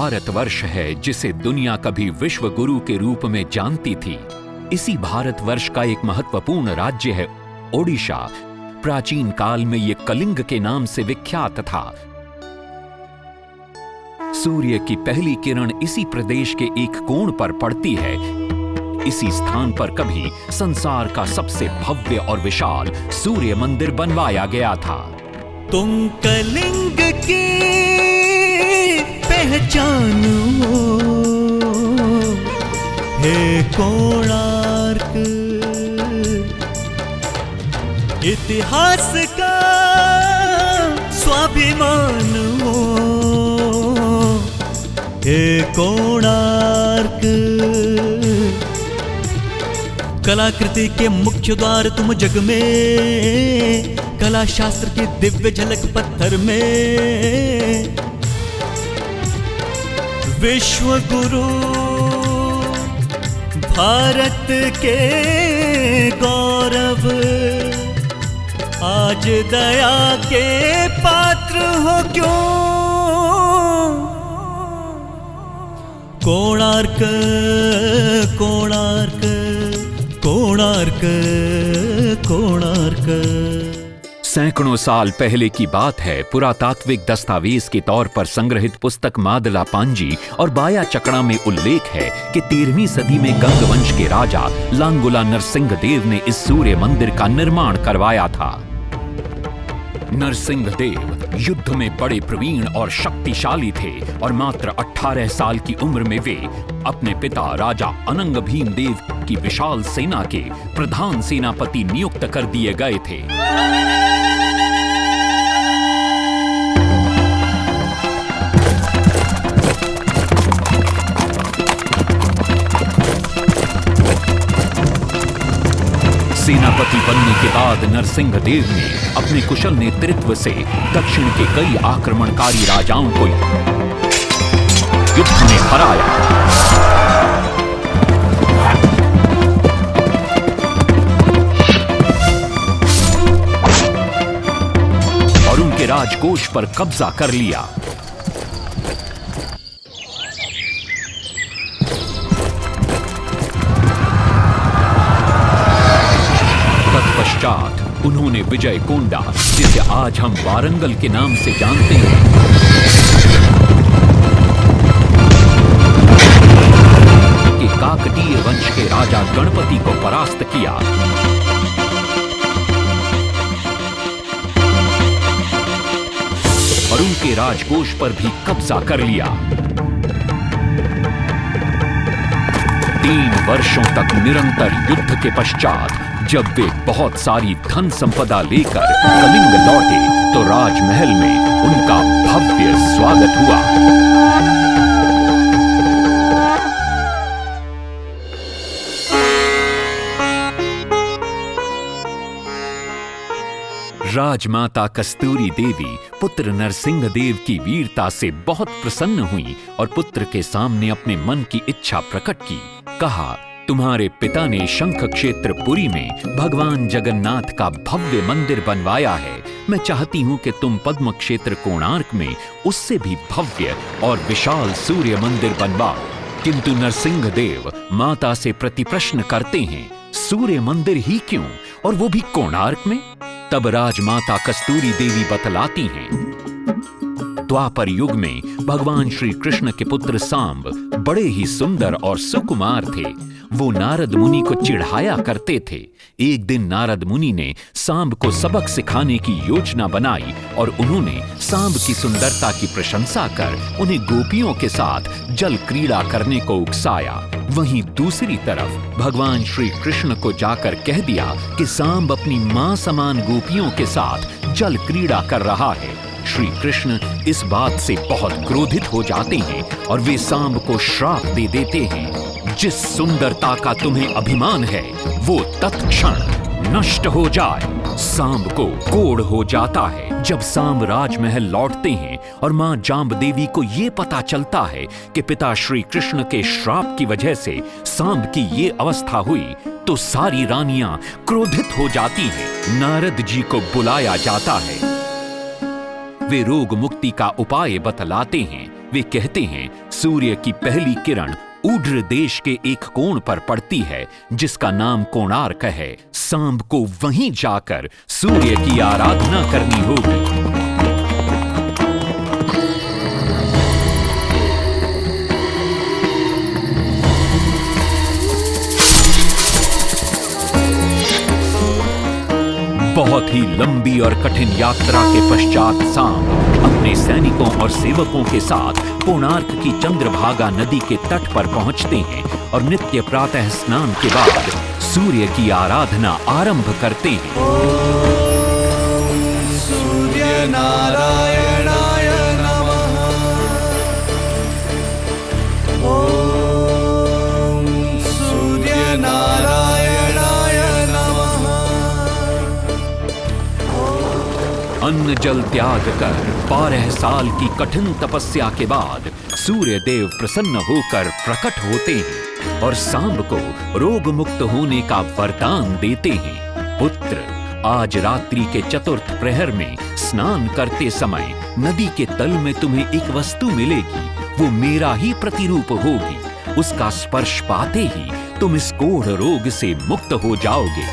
भारतवर्ष है जिसे दुनिया कभी विश्व गुरु के रूप में जानती थी, इसी भारतवर्ष का एक महत्वपूर्ण राज्य है ओडिशा। प्राचीन काल में यह कलिंग के नाम से विख्यात था। सूर्य की पहली किरण इसी प्रदेश के एक कोण पर पड़ती है। इसी स्थान पर कभी संसार का सबसे भव्य और विशाल सूर्य मंदिर बनवाया गया था। तुम कलिंग की पहचान हो, हे कोणार्क, इतिहास का स्वाभिमान हो, हे कोणार्क। कलाकृति के मुख्य द्वार तुम जग में, कला शास्त्र की दिव्य झलक पत्थर में। विश्व गुरु भारत के गौरव, आज दया के पात्र हो क्यों। कोणार्क कोणार्क कोणार्क कोणार्क। सैकड़ों साल पहले की बात है। पुरातात्विक दस्तावेज के तौर पर संग्रहित पुस्तक मादला पांजी और बाया चकड़ा में उल्लेख है कि 13वीं सदी में गंग वंश के राजा लांगुला नरसिंह देव ने इस सूर्य मंदिर का निर्माण करवाया था। नरसिंह देव युद्ध में बड़े प्रवीण और शक्तिशाली थे और मात्र 18 साल की उम्र में वे अपने पिता राजा अनंग भीम देव की विशाल सेना के प्रधान सेनापति नियुक्त कर दिए गए थे। सेनापति बनने के बाद नरसिंह देव ने अपने कुशल नेतृत्व से दक्षिण के कई आक्रमणकारी राजाओं को युद्ध में हराया और उनके राजकोष पर कब्जा कर लिया। तत्पश्चात उन्होंने विजय कोंडा, जिसे आज हम वारंगल के नाम से जानते हैं, कि काकतीय वंश के राजा गणपति को परास्त किया। और उनके राजकोष पर भी कब्जा कर लिया। 3 वर्षों तक निरंतर युद्ध के पश्चात जब वे बहुत सारी धन संपदा लेकर कलिंग लौटे तो राजमहल में उनका भव्य स्वागत हुआ। राजमाता कस्तूरी देवी पुत्र नरसिंह देव की वीरता से बहुत प्रसन्न हुई और पुत्र के सामने अपने मन की इच्छा प्रकट की। कहा, तुम्हारे पिता ने शंख क्षेत्र पुरी में भगवान जगन्नाथ का भव्य मंदिर बनवाया है। मैं चाहती हूं कि तुम पद्म क्षेत्र कोणार्क में उससे भी भव्य और विशाल सूर्य मंदिर बनवाओ। किंतु नरसिंह देव माता से प्रतिप्रश्न करते हैं, सूर्य मंदिर ही क्यों, और वो भी कोणार्क में? तब राजमाता कस्तूरी देवी बतलाती हैं, द्वापर युग में भगवान श्री कृष्ण के पुत्र सांब बड़े ही सुंदर और सुकुमार थे। वो नारद मुनि को चिढ़ाया करते थे। एक दिन नारद मुनि ने सांब को सबक सिखाने की योजना बनाई और उन्होंने सांब की सुंदरता की प्रशंसा कर उन्हें गोपियों के साथ जल क्रीड़ा करने को उकसाया। वहीं दूसरी तरफ भगवान श्री कृष्ण को जाकर कह दिया कि सांब अपनी मां समान गोपियों के साथ जल क्रीड़ा कर रहा है। श्री कृष्ण इस बात से बहुत क्रोधित हो जाते हैं और वे सांब को श्राप दे देते हैं, जिस सुंदरता का तुम्हें अभिमान है वो तत्क्षण नष्ट हो जाए। सांब को कोढ़ हो जाता है। जब सांब राजमहल लौटते हैं और मां जाम्बदेवी को ये पता चलता है कि पिता श्री कृष्ण के श्राप की वजह से सांब की ये अवस्था हुई, तो सारी रानियां क्रोधित हो जाती हैं। नारद जी को बुलाया जाता है। वे रोग मुक्ति का उपाय बतलाते हैं। वे कहते हैं सूर्य की पहली किरण ऊड्र देश के एक कोण पर पड़ती है जिसका नाम कोणार्क है। सांब को वहीं जाकर सूर्य की आराधना करनी होगी। बहुत ही लंबी और कठिन यात्रा के पश्चात सांब अपने सैनिकों और सेवकों के साथ कोणार्क की चंद्रभागा नदी के तट पर पहुंचते हैं और नित्य प्रातः स्नान के बाद सूर्य की आराधना आरंभ करते हैं। सूर्य नारायणाय नमः। ओम सूर्य नारायणाय नमः। अन्न जल त्याग कर 12 साल की कठिन तपस्या के बाद सूर्य देव प्रसन्न होकर प्रकट होते हैं और सांब को रोग मुक्त होने का वरदान देते हैं। पुत्र, आज रात्रि के चतुर्थ प्रहर में स्नान करते समय नदी के तल में तुम्हें एक वस्तु मिलेगी। वो मेरा ही प्रतिरूप होगी। उसका स्पर्श पाते ही तुम इस कोढ़ रोग से मुक्त हो जाओगे।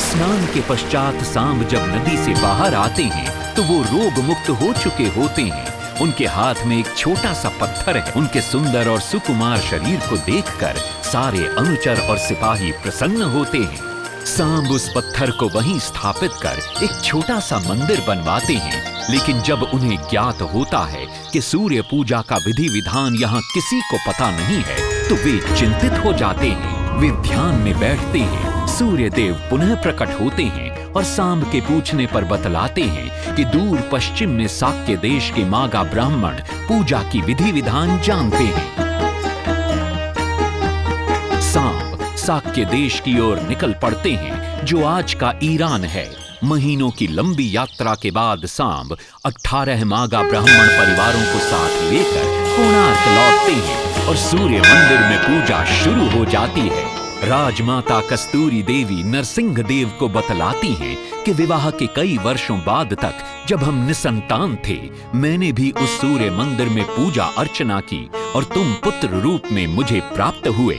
स्नान के पश्चात सांब जब नदी से बाहर आते हैं तो वो रोग मुक्त हो चुके होते हैं। उनके हाथ में एक छोटा सा पत्थर है। उनके सुंदर और सुकुमार शरीर को देखकर सारे अनुचर और सिपाही प्रसन्न होते हैं। सांब उस पत्थर को वहीं स्थापित कर एक छोटा सा मंदिर बनवाते हैं। लेकिन जब उन्हें ज्ञात होता है कि सूर्य पूजा का विधि विधान यहाँ किसी को पता नहीं है तो वे चिंतित हो जाते हैं। वे ध्यान में बैठते हैं। सूर्य देव पुनः प्रकट होते हैं और सांब के पूछने पर बतलाते हैं कि दूर पश्चिम में साक्य देश के मागा ब्राह्मण पूजा की विधि विधान जानते हैं। सांब साक्य देश की ओर निकल पड़ते हैं जो आज का ईरान है। महीनों की लंबी यात्रा के बाद सांब 18 मागा ब्राह्मण परिवारों को साथ लेकर कोणार्क लौटते हैं और सूर्य मंदिर में पूजा शुरू हो जाती है। राजमाता कस्तूरी देवी नरसिंह देव को बतलाती हैं कि विवाह के कई वर्षों बाद तक जब हम निसंतान थे, मैंने भी उस सूर्य मंदिर में पूजा अर्चना की और तुम पुत्र रूप में मुझे प्राप्त हुए।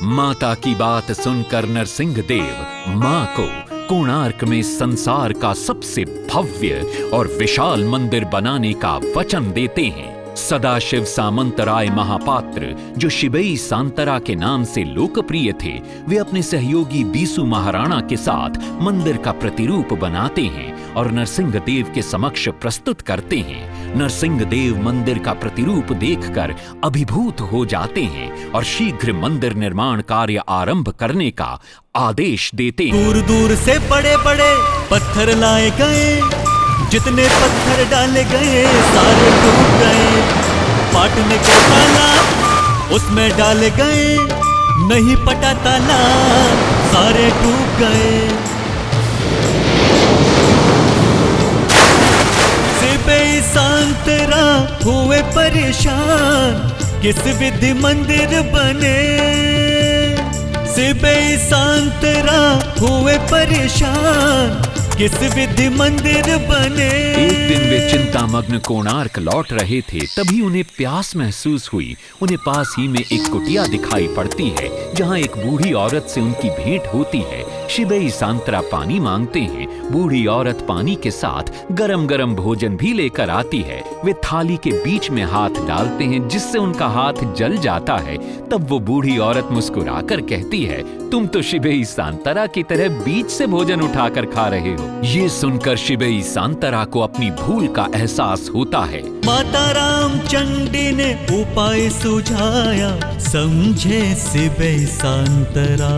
माता की बात सुनकर नरसिंह देव मां को कोणार्क में संसार का सबसे भव्य और विशाल मंदिर बनाने का वचन देते हैं। सदाशिव सामंतराय महापात्र, जो शिबई सांतरा के नाम से लोकप्रिय थे, वे अपने सहयोगी बीसू महाराणा के साथ मंदिर का प्रतिरूप बनाते हैं और नरसिंह देव के समक्ष प्रस्तुत करते हैं। नरसिंह देव मंदिर का प्रतिरूप देखकर अभिभूत हो जाते हैं और शीघ्र मंदिर निर्माण कार्य आरंभ करने का आदेश देते हैं। दूर दूर से बड़े बड़े पत्थर लाए गए, जितने पत्थर डाले गए सारे डूब गए। पाटने को ताला उसमें डाले गए, नहीं पटा ताला सारे डूब गए। सिबई सांतरा हुए परेशान, किस विधि मंदिर बने। सिबई सांतरा हुए परेशान, किस विधि मंदिर बने। एक दिन वे चिंतामग्न कोणार्क लौट रहे थे, तभी उन्हें प्यास महसूस हुई। उन्हें पास ही में एक कुटिया दिखाई पड़ती है जहाँ एक बूढ़ी औरत से उनकी भेंट होती है। शिबई सांतरा पानी मांगते हैं। बूढ़ी औरत पानी के साथ गरम गरम भोजन भी लेकर आती है। वे थाली के बीच में हाथ डालते हैं जिससे उनका हाथ जल जाता है। तब वो बूढ़ी औरत मुस्कुराकर कहती है, तुम तो शिबई सांतरा की तरह बीच से भोजन उठाकर खा रहे हो। ये सुनकर शिबई सांतरा को अपनी भूल का एहसास होता है। माता रामचंडी ने उपाय सुझाया, समझे सिबई सांतरा।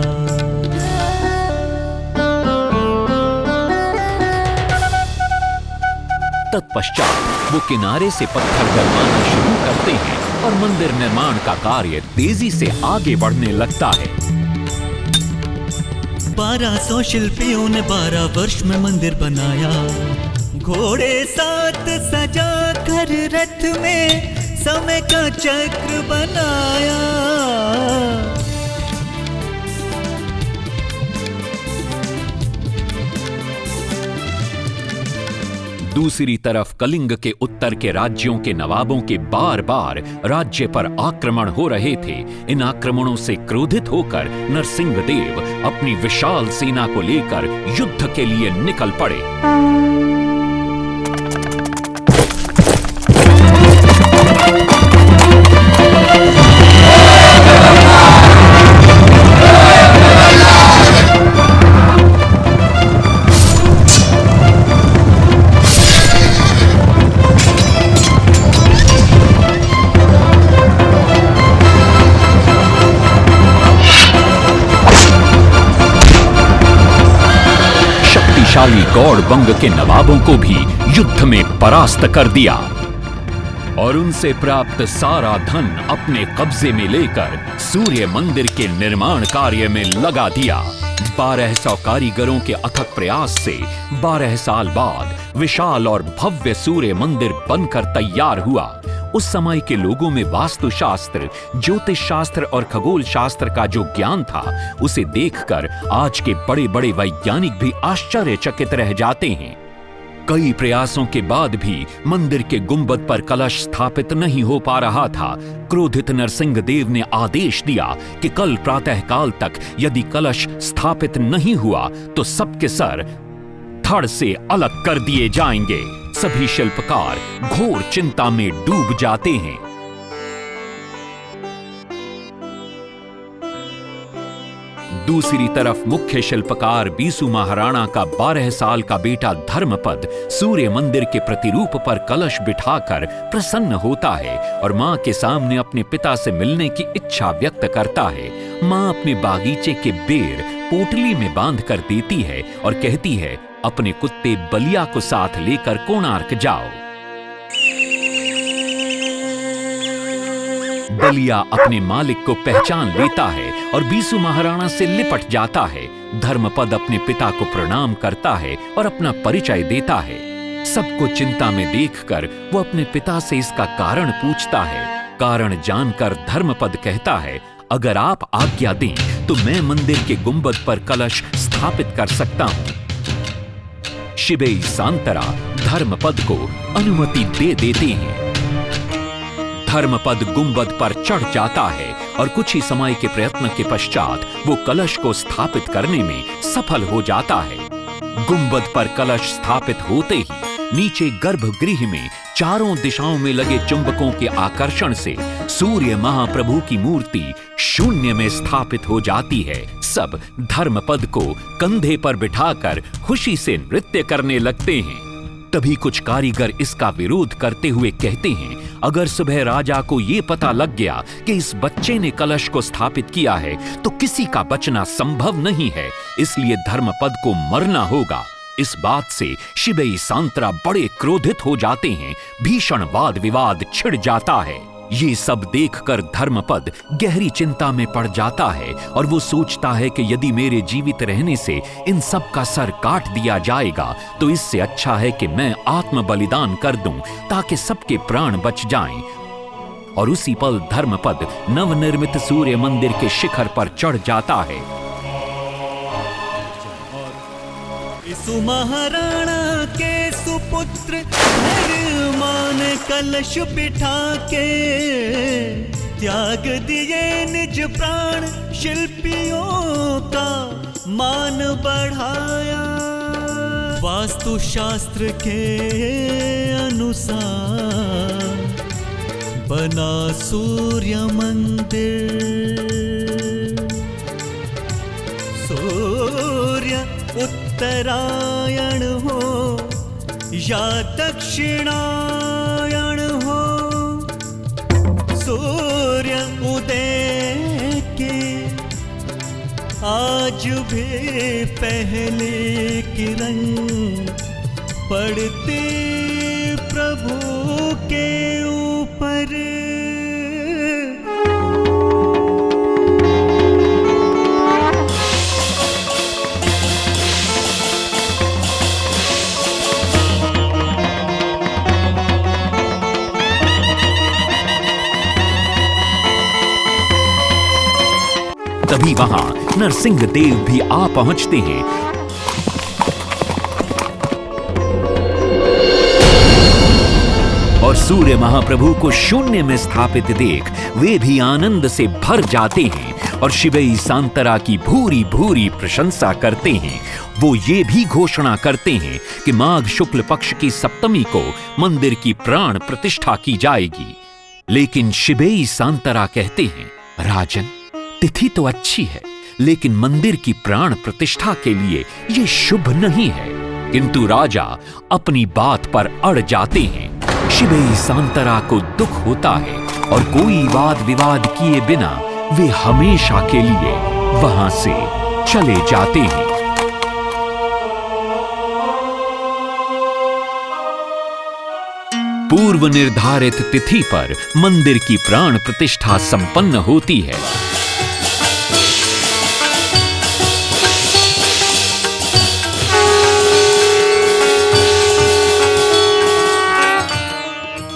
तत्पश्चात वो किनारे से पत्थर गरमाना शुरू करते हैं और मंदिर निर्माण का कार्य तेजी से आगे बढ़ने लगता है। 1200 शिल्पियों ने 12 वर्ष में मंदिर बनाया। घोड़े साथ सजा कर रथ में समय का चक्र बनाया। दूसरी तरफ कलिंग के उत्तर के राज्यों के नवाबों के बार बार राज्य पर आक्रमण हो रहे थे। इन आक्रमणों से क्रोधित होकर नरसिंहदेव अपनी विशाल सेना को लेकर युद्ध के लिए निकल पड़े। शक्तिशाली गौड़ वंग के नवाबों को भी युद्ध में परास्त कर दिया और उनसे प्राप्त सारा धन अपने कब्जे में लेकर सूर्य मंदिर के निर्माण कार्य में लगा दिया। 1200 कारीगरों के अथक प्रयास से 12 साल बाद विशाल और भव्य सूर्य मंदिर बनकर तैयार हुआ। उस समय के लोगों में वास्तुशास्त्र, ज्योतिष शास्त्र और खगोल शास्त्र का जो ज्ञान था, उसे देखकर आज के बड़े बड़े वैज्ञानिक भी आश्चर्यचकित रह जाते हैं। कई प्रयासों के बाद भी मंदिर के गुंबद पर कलश स्थापित नहीं हो पा रहा था। क्रोधित नरसिंहदेव ने आदेश दिया कि कल प्रातःकाल तक यदि कलश स्थापित नहीं हुआ तो सबके सर धड़ से अलग कर दिए जाएंगे। सभी शिल्पकार घोर चिंता में डूब जाते हैं। दूसरी तरफ मुख्य शिल्पकार बीसू महाराणा का 12 साल का बेटा धर्मपद सूर्य मंदिर के प्रतिरूप पर कलश बिठाकर प्रसन्न होता है और मां के सामने अपने पिता से मिलने की इच्छा व्यक्त करता है। मां अपने बागीचे के बेर पोटली में बांध कर देती है और कहती है, अपने कुत्ते बलिया को साथ लेकर कोणार्क जाओ। बलिया अपने मालिक को पहचान लेता है और बीसू महाराणा से लिपट जाता है। धर्मपद अपने पिता को प्रणाम करता है और अपना परिचय देता है। सबको चिंता में देखकर वो अपने पिता से इसका कारण पूछता है। कारण जानकर धर्मपद कहता है, अगर आप आज्ञा दें तो मैं मंदिर के गुंबद पर कलश स्थापित कर सकता हूं। शिबेई सांतरा धर्मपद को अनुमति दे देते हैं। धर्मपद गुंबद पर चढ़ जाता है और कुछ ही समय के प्रयत्न के पश्चात वो कलश को स्थापित करने में सफल हो जाता है। गुंबद पर कलश स्थापित होते ही नीचे गर्भगृह में चारों दिशाओं में लगे चुंबकों के आकर्षण से सूर्य महाप्रभु की मूर्ति शून्य में स्थापित हो जाती है। सब धर्मपद को कंधे पर बिठाकर खुशी से नृत्य करने लगते हैं। तभी कुछ कारीगर इसका विरोध करते हुए कहते हैं, अगर सुबह राजा को यह पता लग गया कि इस बच्चे ने कलश को स्थापित किया है तो किसी का बचना संभव नहीं है, इसलिए धर्मपद को मरना होगा। इस बात से शिबेई सांतरा बड़े क्रोधित हो जाते हैं। भीषण वाद विवाद छिड़ जाता है। ये सब देखकर धर्मपद गहरी चिंता में पड़ जाता है और वो सोचता है कि यदि मेरे जीवित रहने से इन सब का सर काट दिया जाएगा तो इससे अच्छा है कि मैं आत्म बलिदान कर दूं ताकि सबके प्राण बच जाएं। और उसी पल धर्मपद नवनिर्मित सूर्य मंदिर के शिखर पर चढ़ जाता है। बीसू महाराणा के सुपुत्र धर्मान कलश बिठा के त्याग दिए निज प्राण, शिल्पियों का मान बढ़ाया। वास्तुशास्त्र के अनुसार बना सूर्य मंदिर। सूर्य उत्तरायण हो या दक्षिणायण हो, सूर्य उदय के आज भी पहले किरण पड़ते प्रभु के ऊपर। तभी वहां नरसिंहदेव भी आ पहुंचते हैं। सूर्य महाप्रभु को शून्य में स्थापित देख वे भी आनंद से भर जाते हैं और शिवई सांतरा की भूरी भूरी प्रशंसा करते हैं। वो ये भी घोषणा करते हैं कि माघ शुक्ल पक्ष की सप्तमी को मंदिर की प्राण प्रतिष्ठा की जाएगी। लेकिन शिवेई सांतरा कहते हैं, राजन, तिथि तो अच्छी है, लेकिन मंदिर की प्राण प्रतिष्ठा के लिए ये शुभ नहीं है। किंतु राजा अपनी बात पर अड़ जाते हैं। शिवेई सांतरा को दुख होता है और कोई वाद विवाद किए बिना वे हमेशा के लिए वहां से चले जाते हैं। पूर्व निर्धारित तिथि पर मंदिर की प्राण प्रतिष्ठा संपन्न होती है।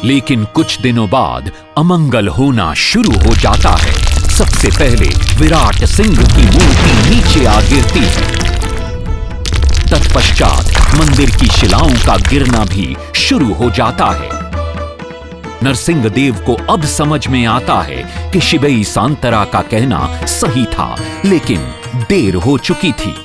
लेकिन कुछ दिनों बाद अमंगल होना शुरू हो जाता है। सबसे पहले विराट सिंह की मूर्ति नीचे आ गिरती है। तत्पश्चात मंदिर की शिलाओं का गिरना भी शुरू हो जाता है। नरसिंह देव को अब समझ में आता है कि शिवेई सांतरा का कहना सही था, लेकिन देर हो चुकी थी।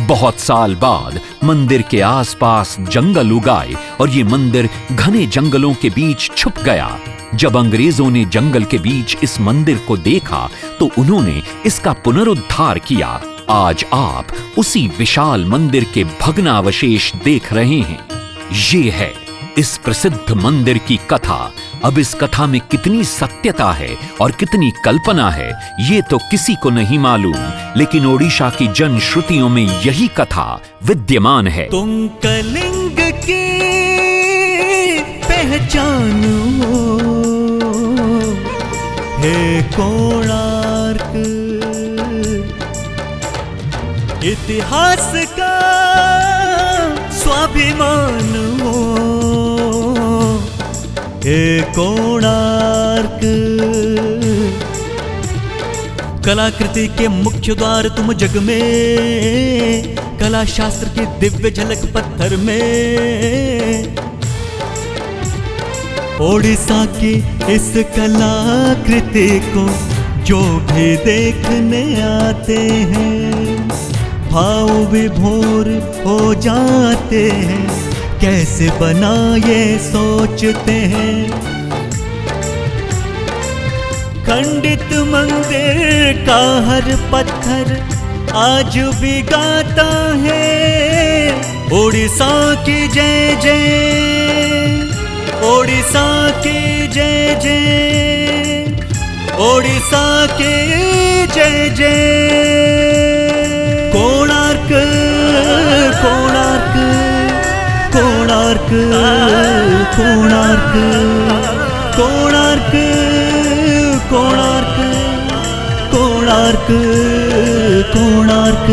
बहुत साल बाद मंदिर के आसपास जंगल उगाए और ये मंदिर घने जंगलों के बीच छुप गया। जब अंग्रेजों ने जंगल के बीच इस मंदिर को देखा तो उन्होंने इसका पुनरुद्धार किया। आज आप उसी विशाल मंदिर के भग्नावशेष देख रहे हैं। ये है इस प्रसिद्ध मंदिर की कथा। अब इस कथा में कितनी सत्यता है और कितनी कल्पना है, ये तो किसी को नहीं मालूम, लेकिन ओडिशा की जन श्रुतियों में यही कथा विद्यमान है। तुम कलिंग की पहचान हो, हे कोणार्क, इतिहास का स्वाभिमान हो, हे कोणार्क। कलाकृति के मुख्य द्वार तुम जग में, कला शास्त्र की दिव्य झलक पत्थर में। ओडिशा की इस कलाकृति को जो भी देखने आते हैं, भाव विभोर हो जाते हैं। कैसे बना ये सोचते हैं। खंडित मंदिर का हर पत्थर आज भी गाता है, ओडिशा की जय जय, ओडिशा की जय जय, ओडिशा की जय जय। कोणार्क कोणार्क कोणार्क कोणार्क कोणार्क कोणार्क कोणार्क कोणार्क।